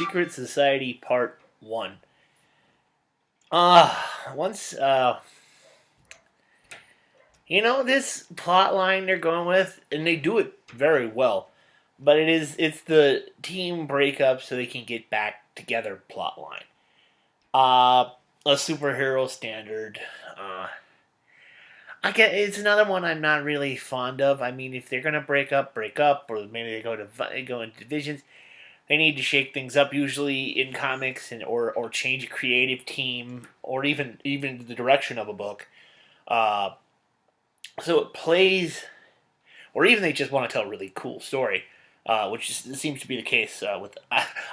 Secret Society Part 1. Once, this plot line they're going with, and they do it very well, but it's the team breakup so they can get back together plot line. A superhero standard. I get it's another one I'm not really fond of. I mean, if they're gonna break up, or maybe they go into divisions, they need to shake things up. Usually in comics, or change a creative team, or even the direction of a book. Uh, so it plays, or even they just want to tell a really cool story, seems to be the case with.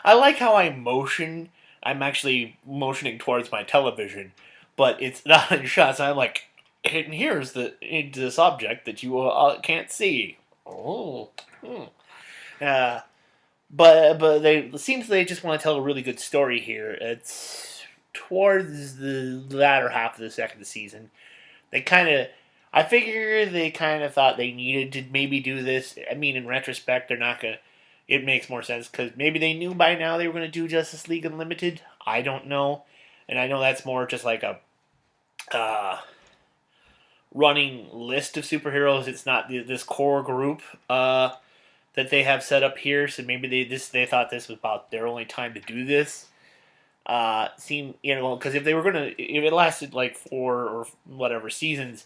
I like how I motion. I'm actually motioning towards my television, but it's not in shots. I'm like, and here's this object that you can't see. Oh. Uh, but they it seems they just want to tell a really good story here. It's towards the latter half of the second season. They kind of, I figure they kind of thought they needed to maybe do this. I mean, in retrospect, they're not gonna. It makes more sense because maybe they knew by now they were going to do Justice League Unlimited. I don't know, and I know that's more just like a running list of superheroes. It's not this core group that they have set up here. So maybe they thought this was about their only time to do this. Because if it lasted like 4 or whatever seasons,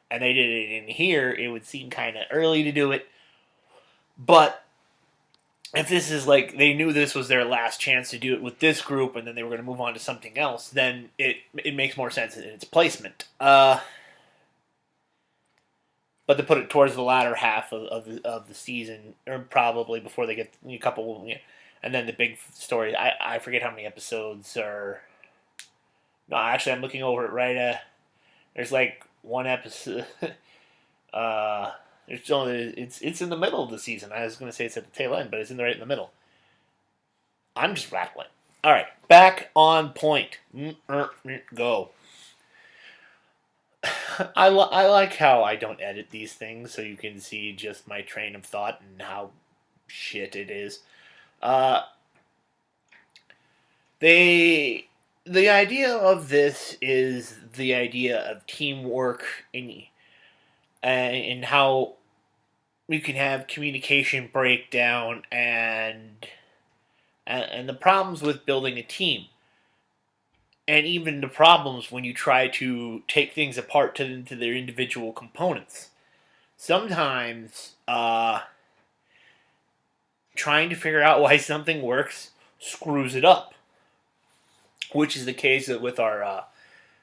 and they did it in here, it would seem kind of early to do it. But if this is like they knew this was their last chance to do it with this group, and then they were going to move on to something else, then it makes more sense in its placement. But to put it towards the latter half of the season, or probably before they get a couple, and then the big story. I forget how many episodes are. No, actually, I'm looking over it right. There's like one episode. It's in the middle of the season. I was going to say it's at the tail end, but it's right in the middle. I'm just rattling. All right, back on point. Go. I like how I don't edit these things, so you can see just my train of thought and how shit it is. The idea of this is the idea of teamwork and how you can have communication breakdown and the problems with building a team. And even the problems when you try to take things apart into their individual components. Sometimes, trying to figure out why something works screws it up. Which is the case with our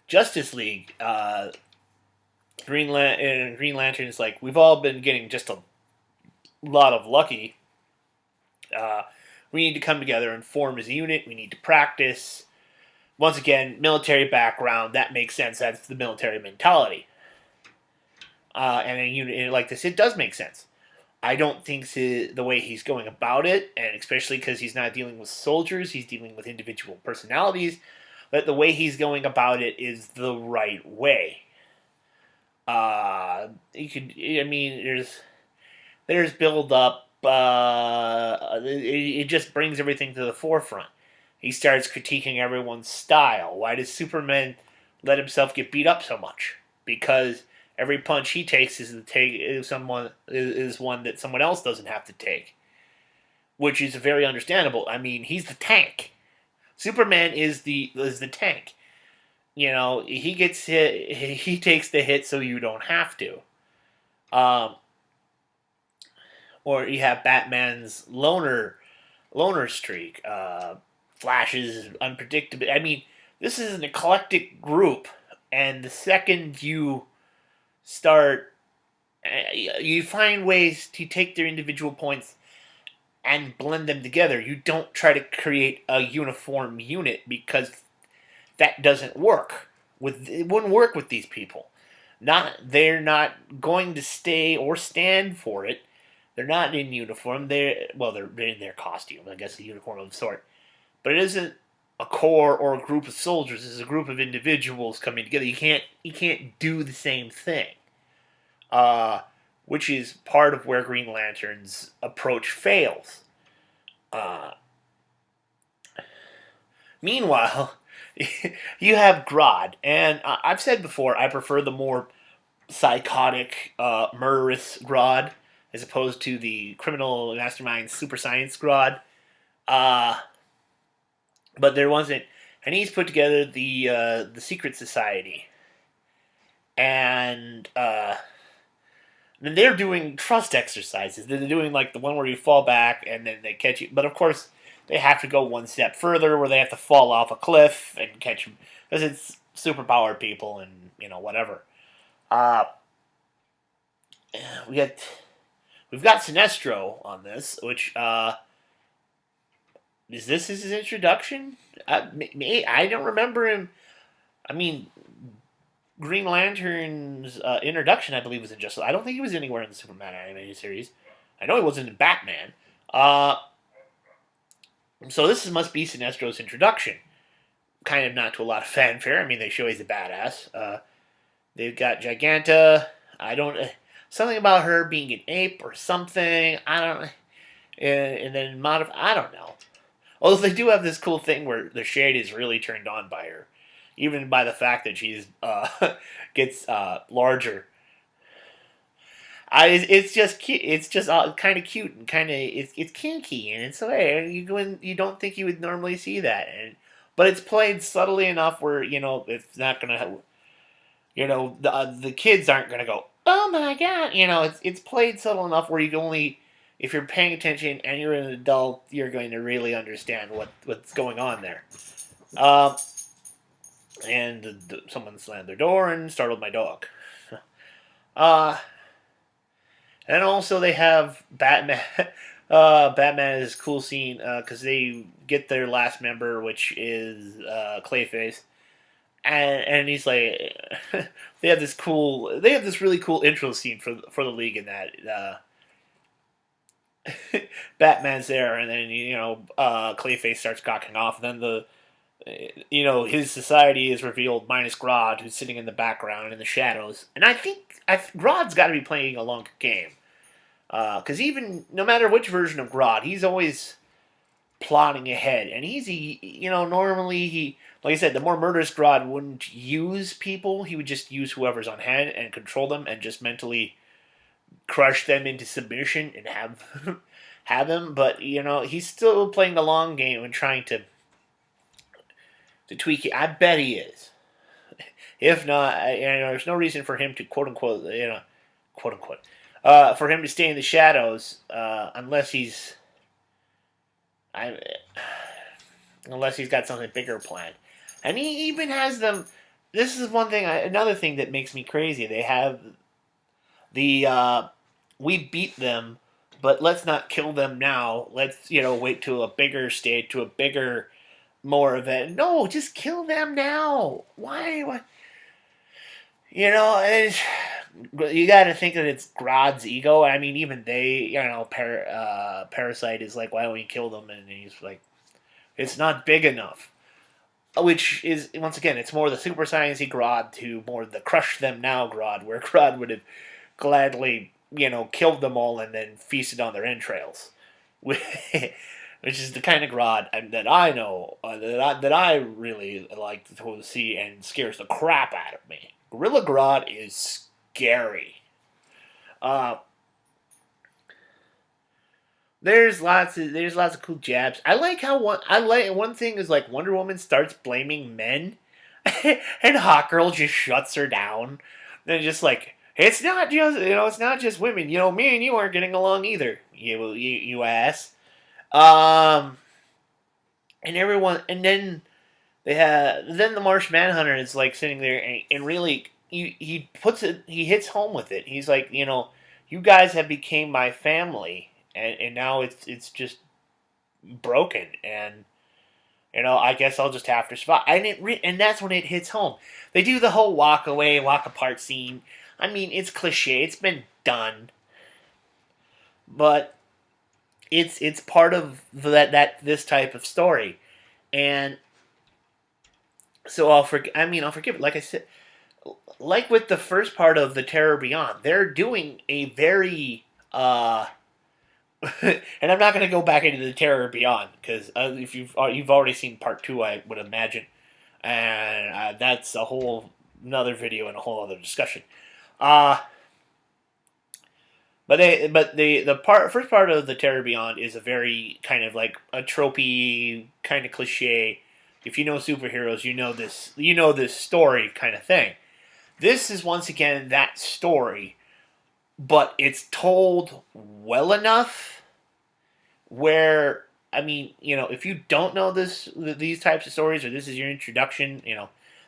Justice League. Green Lantern is like, we've all been getting just a lot of lucky. We need to come together and form as a unit. We need to practice. Once again, military background, that makes sense. That's the military mentality. And a unit like this, it does make sense. I don't think the way he's going about it, and especially because he's not dealing with soldiers, he's dealing with individual personalities, that the way he's going about it is the right way. There's build up. It just brings everything to the forefront. He starts critiquing everyone's style. Why does Superman let himself get beat up so much? Because every punch he takes is one that someone else doesn't have to take, which is very understandable. I mean, he's the tank. Superman is the tank. He gets hit. He takes the hit so you don't have to. Or you have Batman's loner streak. Flash's unpredictable. I mean, this is an eclectic group, and the second you start, you find ways to take their individual points and blend them together. You don't try to create a uniform unit because that doesn't work. It wouldn't work with these people. They're not going to stay or stand for it. They're not in uniform. They're in their costume. I guess a uniform of the sort. But it isn't a corps or a group of soldiers. It's a group of individuals coming together. You can't do the same thing. Which is part of where Green Lantern's approach fails. Meanwhile, you have Grodd, and I've said before I prefer the more psychotic, murderous Grodd as opposed to the criminal mastermind super science Grodd. Uh, but there wasn't, and he's put together the secret society, and then they're doing trust exercises. They're doing like the one where you fall back and then they catch you, but of course they have to go one step further where they have to fall off a cliff and catch them because it's superpowered people and whatever. Uh, we got we've got Sinestro on this, which is this his introduction? I don't remember him. I mean, Green Lantern's introduction, I believe, was in Justice. I don't think he was anywhere in the Superman animated series. I know he wasn't in Batman. So this must be Sinestro's introduction. Kind of not to a lot of fanfare. I mean, they show he's a badass. They've got Giganta. I don't. Something about her being an ape or something. I don't. And then modify. I don't know. Although they do have this cool thing where the shade is really turned on by her, even by the fact that she's gets larger. It's just cute. It's just kind of cute and kind of it's kinky and it's okay. You go in, you don't think you would normally see that, but it's played subtly enough where it's not gonna the kids aren't gonna go, oh my god, it's played subtle enough where you can only, if you're paying attention and you're an adult, you're going to really understand what's going on there. And someone slammed their door and startled my dog. And also they have Batman. Batman is a cool scene because they get their last member, which is Clayface, and he's like, they have this really cool intro scene for the League in that. Batman's there, and then Clayface starts cocking off. And then his society is revealed minus Grodd, who's sitting in the background in the shadows. And I think Grodd's got to be playing a long game, because even no matter which version of Grodd, he's always plotting ahead. And normally he, like I said, the more murderous Grodd wouldn't use people; he would just use whoever's on hand and control them, and just mentally crush them into submission and have them. But he's still playing the long game and trying to tweak it. I bet he is. If not, there's no reason for him to quote unquote, quote unquote, for him to stay in the shadows unless he's got something bigger planned. And he even has them. This is another thing that makes me crazy. They have the we beat them, but let's not kill them now. Let's wait to a bigger stage, to a bigger, more event. No, just kill them now. Why? You got to think that it's Grodd's ego. I mean, even they, Parasite is like, why don't we kill them? And he's like, it's not big enough. Which is, once again, it's more the super sciencey Grodd to more the crush them now Grodd, where Grodd would have gladly, killed them all and then feasted on their entrails. Which is the kind of Grodd that I know, that I really like to see and scares the crap out of me. Gorilla Grodd is scary. There's lots of cool jabs. I like how one thing is like Wonder Woman starts blaming men, and Hawkgirl just shuts her down. Then just like, it's not just women. Me and you aren't getting along either. You ass. And everyone, and then then the Martian Manhunter is like sitting there and really he hits home with it. He's like, you guys have became my family, and now it's just broken, and I guess I'll just have to survive. And that's when it hits home. They do the whole walk away, walk apart scene. I mean, it's cliche. It's been done, but it's part of this type of story, and so I'll forgive it. Like I said, like with the first part of the Terror Beyond, they're doing a very and I'm not going to go back into the Terror Beyond because if you've already seen part two, I would imagine, and that's a whole another video and a whole other discussion. Uh but the first part of the Terror Beyond is a very kind of like a tropey kind of cliche. If you know superheroes, you know this story kind of thing. This is once again that story, but it's told well enough where if you don't know these types of stories or this is your introduction,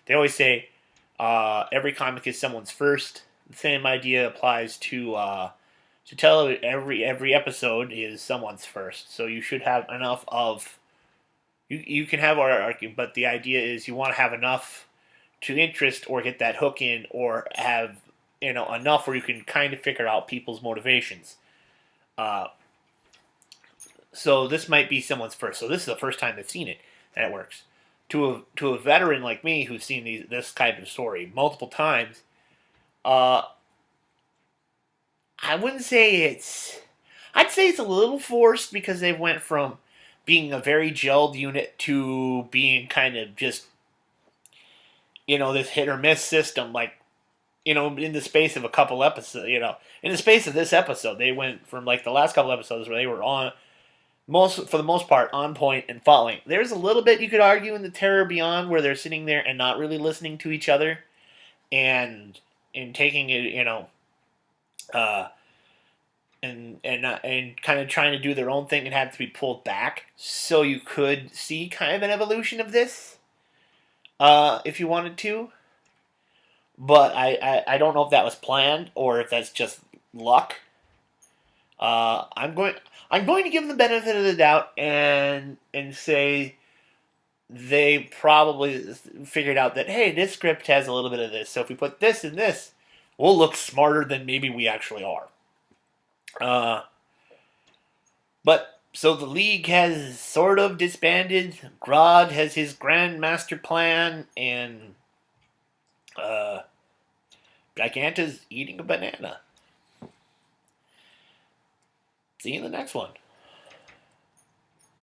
they always say every comic is someone's first. The same idea applies to tell every episode is someone's first. So you should have enough of you can have our argument, but the idea is you want to have enough to interest or get that hook in, or have enough where you can kind of figure out people's motivations. Uh, so this might be someone's first. So this is the first time they've seen it, and it works. To a veteran like me who's seen this type of story multiple times, uh, I wouldn't say it's. I'd say it's a little forced because they went from being a very gelled unit to being kind of just this hit or miss system. Like in the space of a couple episodes, in the space of this episode, they went from like the last couple episodes where they were for the most part on point and following. There's a little bit you could argue in the Terror Beyond where they're sitting there and not really listening to each other, and taking it, uh, and kind of trying to do their own thing and have to be pulled back. So you could see kind of an evolution of this, if you wanted to. But I don't know if that was planned or if that's just luck. I'm going to give them the benefit of the doubt and say they probably figured out that, hey, this script has a little bit of this, so if we put this in this, we'll look smarter than maybe we actually are. But so the League has sort of disbanded. Grodd has his grand master plan, and Giganta's eating a banana. See you in the next one.